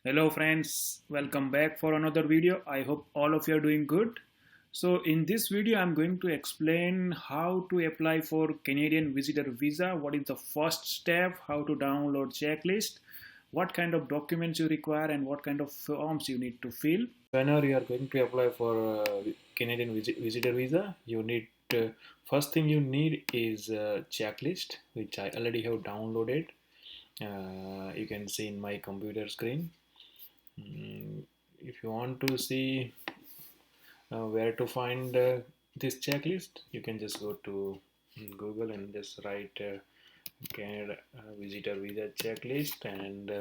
Hello friends, welcome back for another video. I hope all of you are doing good. So in this video I'm going to explain how to apply for Canadian visitor visa, what is the first step, how to download checklist, what kind of documents you require and what kind of forms you need to fill. Whenever you are going to apply for Canadian visitor visa, you need first thing you need is a checklist which I already have downloaded. You can see in my computer screen. If you want to see where to find this checklist, you can just go to Google and just write Canada visitor visa checklist, and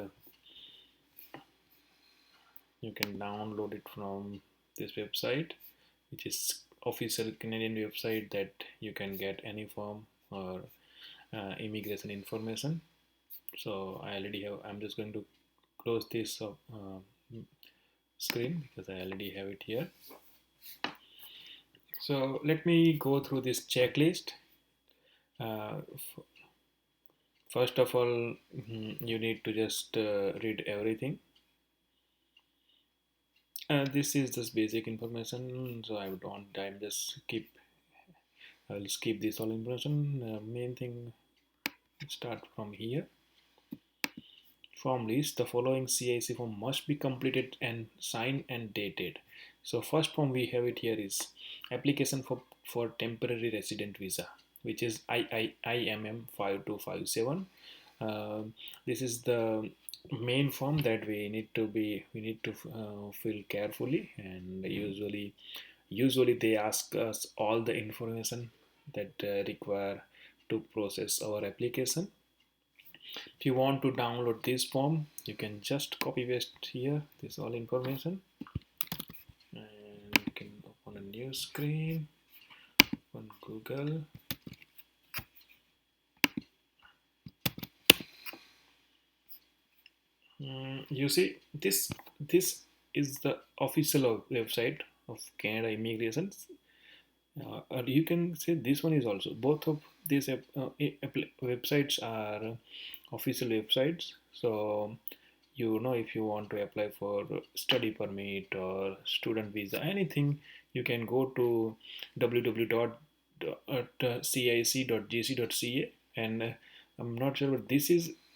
you can download it from this website, which is official Canadian website that you can get any form or immigration information. So I already have. I'm just going to close this screen because I already have it here. So let me go through this checklist. Uh, First of all, you need to just read everything. This is just basic information, so I'll skip this all information. Main thing, start from here. Form list: the following CIC form must be completed and signed and dated. So first form we have it here is application for temporary resident visa, which is IMM 5257. This is the main form that we need to fill carefully, and usually they ask us all the information that require to process our application. If you want to download this form, you can just copy paste here this all information, and you can open a new screen on Google. You see this is the official website of Canada Immigrations. You can say this one is also, both of these websites are official websites. So if you want to apply for study permit or student visa, anything, you can go to www.cic.gc.ca, and I'm not sure, but this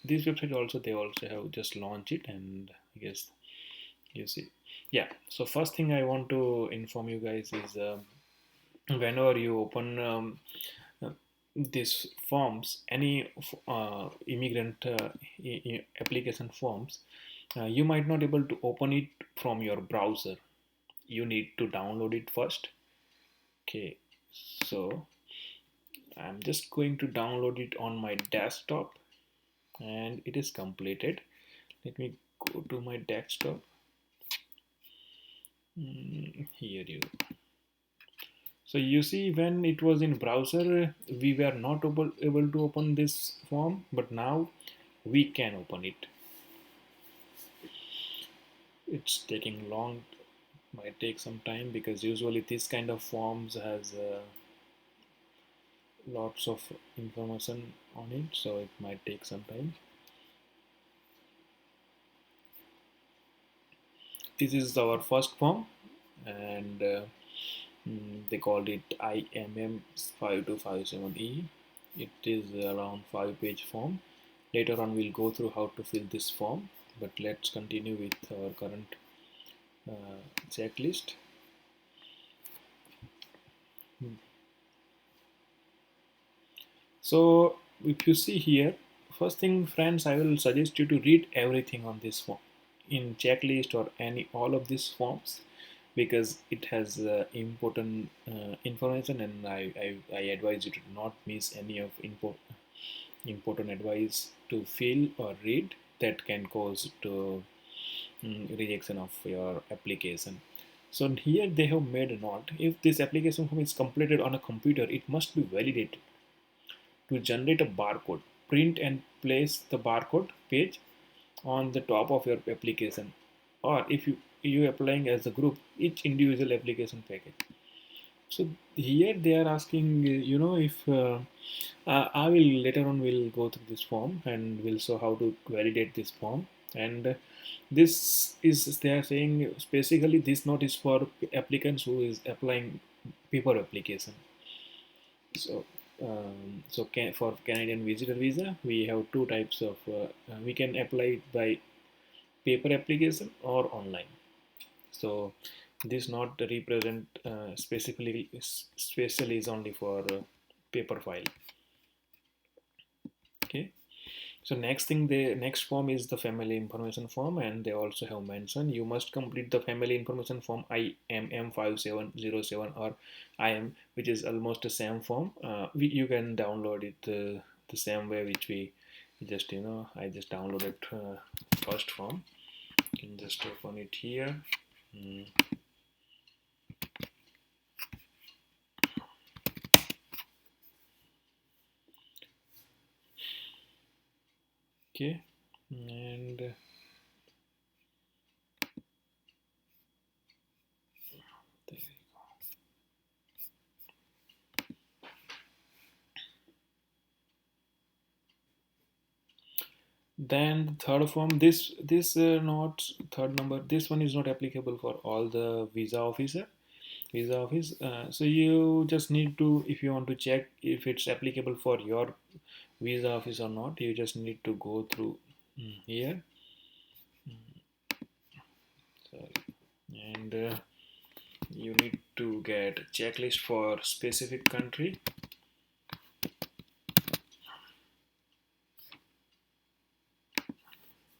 website also, they also have just launched it, and I guess you see. Yeah, so first thing I want to inform you guys is whenever you open uh, these forms, any immigrant application forms, you might not able to open it from your browser. You need to download it first. Okay, so I'm just going to download it on my desktop, and it is completed. Let me go to my desktop. Here you go. So you see, when it was in browser, we were not able to open this form, but now we can open it. It's taking long, might take some time, because usually this kind of forms has lots of information on it, so it might take some time. This is our first form, and they called it IMM 5257E. It is around 5-page form. Later on we'll go through how to fill this form, but let's continue with our current checklist. So if you see here, first thing friends, I will suggest you to read everything on this form, in checklist or all of these forms, because it has important information, and I advise you to not miss any of important advice to fill or read that can cause to rejection of your application. So here they have made a note: if this application form is completed on a computer, it must be validated. To generate a barcode, print and place the barcode page on the top of your application, or if you applying as a group, each individual application package. So here they are asking, if I will later on will go through this form and will show how to validate this form, and This is, they are saying basically this note is for applicants who is applying paper application. So, for Canadian visitor visa, we have two types of. We can apply it by paper application or online. So, this not represent specially is only for paper file. Okay. So next thing, the next form is the family information form, and they also have mentioned you must complete the family information form IMM 5707 or IM, which is almost the same form. You can download it the same way which we just, I just downloaded first form. You can just open it here. Mm. Okay, and there. Then the third form, this not third number. This one is not applicable for all the visa office. So you just need to, if you want to check if it's applicable for your visa office or not, you just need to go through here. Sorry, and you need to get a checklist for specific country.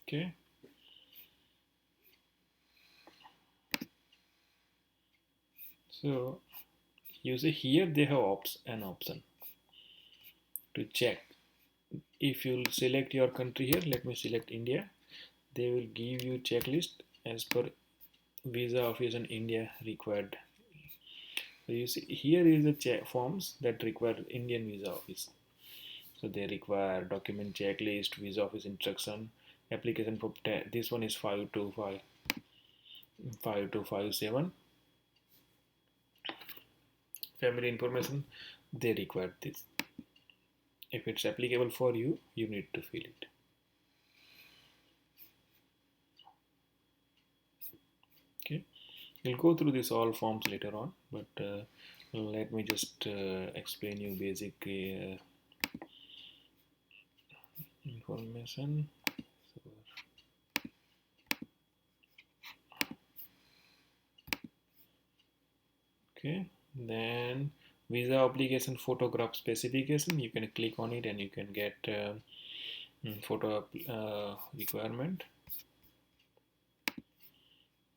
Okay. So you see here they have an option to check. If you select your country here, let me select India. They will give you checklist as per visa office in India required. So you see here is the forms that require Indian visa office. So they require document checklist, visa office instruction, application for this one is 5257. Family information, they require this. If it's applicable for you, you need to fill it. Okay, we'll go through this all forms later on, but let me just explain you basic information. Okay, then visa application photograph specification, you can click on it and you can get photo requirement.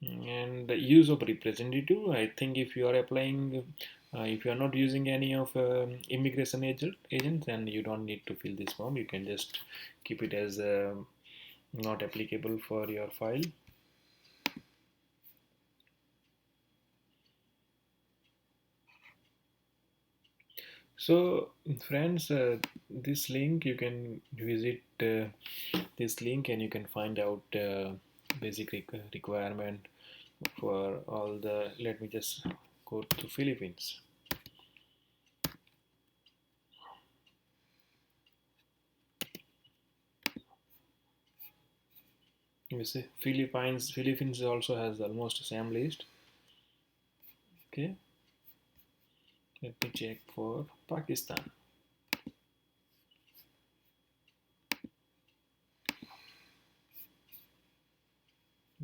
And the use of representative, I think if you are applying, if you are not using any of immigration agents, then you don't need to fill this form. You can just keep it as not applicable for your file. So friends, this link you can visit this link and you can find out basic requirement for all the. Let me just go to Philippines. You see Philippines also has almost the same list. Okay, let me check for Pakistan.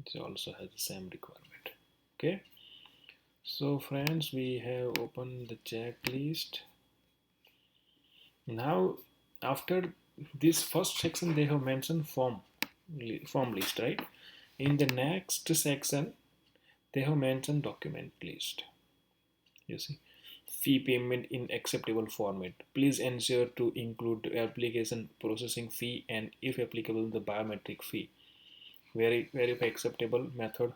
It also has the same requirement. Okay, so friends, we have opened the checklist. Now after this first section they have mentioned form list, right? In the next section they have mentioned document list. You see, fee payment in acceptable format. Please ensure to include application processing fee and if applicable the biometric fee. Verify acceptable method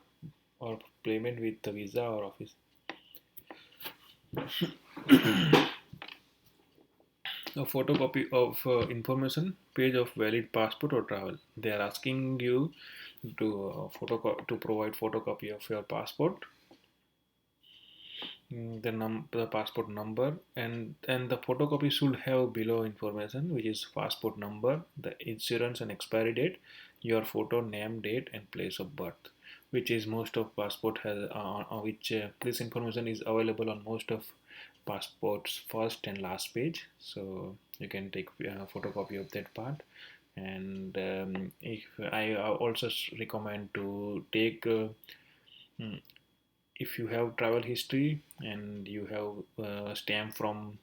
or payment with the visa or office. A photocopy of information page of valid passport or travel. They are asking you to provide photocopy of your passport, the passport number, and the photocopy should have below information, which is passport number, the insurance and expiry date, your photo, name, date, and place of birth, which is most of passport has which this information is available on most of passports first and last page. So you can take a photocopy of that part. And if I also recommend to take mm, if you have travel history and you have stamp from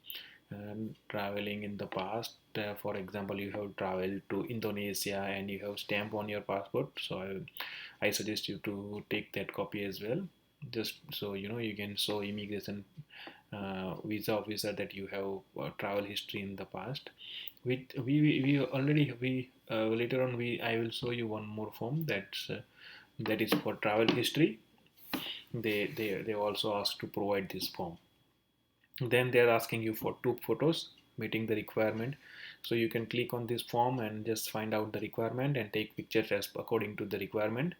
traveling in the past, for example, you have traveled to Indonesia and you have stamp on your passport, so I suggest you to take that copy as well, just so you can show immigration visa officer that you have travel history in the past. We already we later on we I will show you one more form that is for travel history. They also ask to provide this form. Then they're asking you for two photos meeting the requirement, so you can click on this form and just find out the requirement and take pictures as according to the requirement.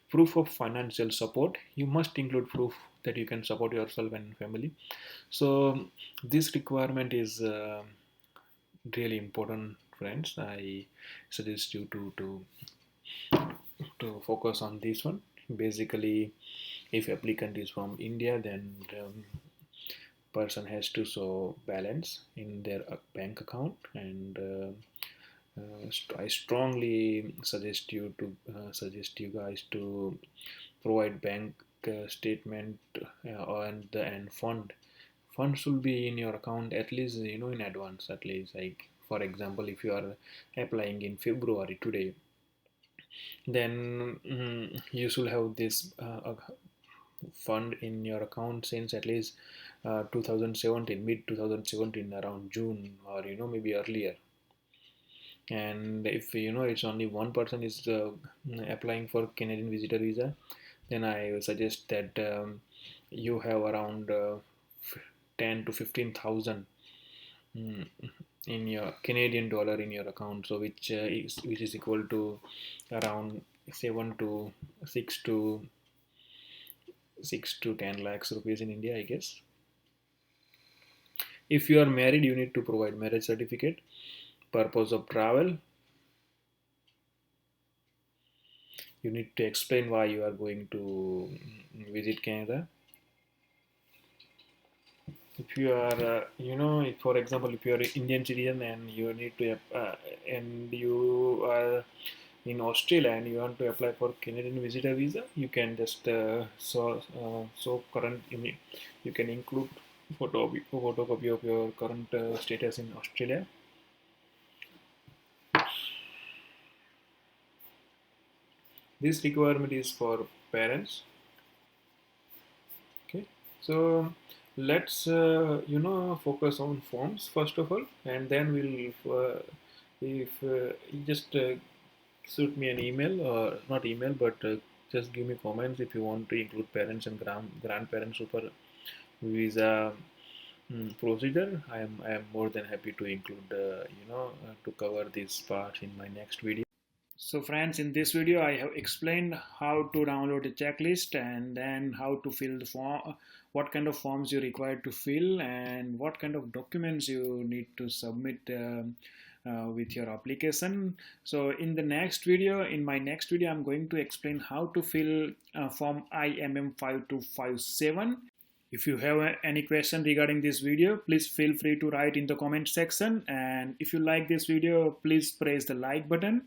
Proof of financial support, you must include proof that you can support yourself and family. So this requirement is really important, friends. I suggest you to focus on this one. Basically, if applicant is from India, then person has to show balance in their bank account, and I strongly suggest you guys to provide bank statement and fund should be in your account at least in advance, at least. Like for example, if you are applying in February today, then you should have this fund in your account since at least 2017, mid 2017, around June, or maybe earlier. And if it's only one person is applying for Canadian visitor visa, then I suggest that you have around 10 to 15,000 mm, in your Canadian dollar in your account, so which is equal to around 7 to 6 to 10 lakhs rupees in India, I guess. If you are married, you need to provide marriage certificate. Purpose of travel, you need to explain why you are going to visit Canada. If you are, for example, if you are an Indian citizen and you need to, and you are in Australia and you want to apply for Canadian visitor visa, you can just you can include photocopy of your current status in Australia. This requirement is for parents. Okay, so let's focus on forms first of all, and then we'll if you just shoot me an email, or not email, but just give me comments if you want to include parents and grandparents super visa procedure. I am more than happy to include to cover this part in my next video. So friends, in this video I have explained how to download a checklist, and then how to fill the form, what kind of forms you require to fill, and what kind of documents you need to submit with your application. So in my next video, I'm going to explain how to fill form IMM 5257. If you have any question regarding this video, please feel free to write in the comment section. And if you like this video, please press the like button.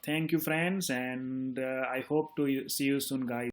Thank you, friends, and I hope to see you soon, guys.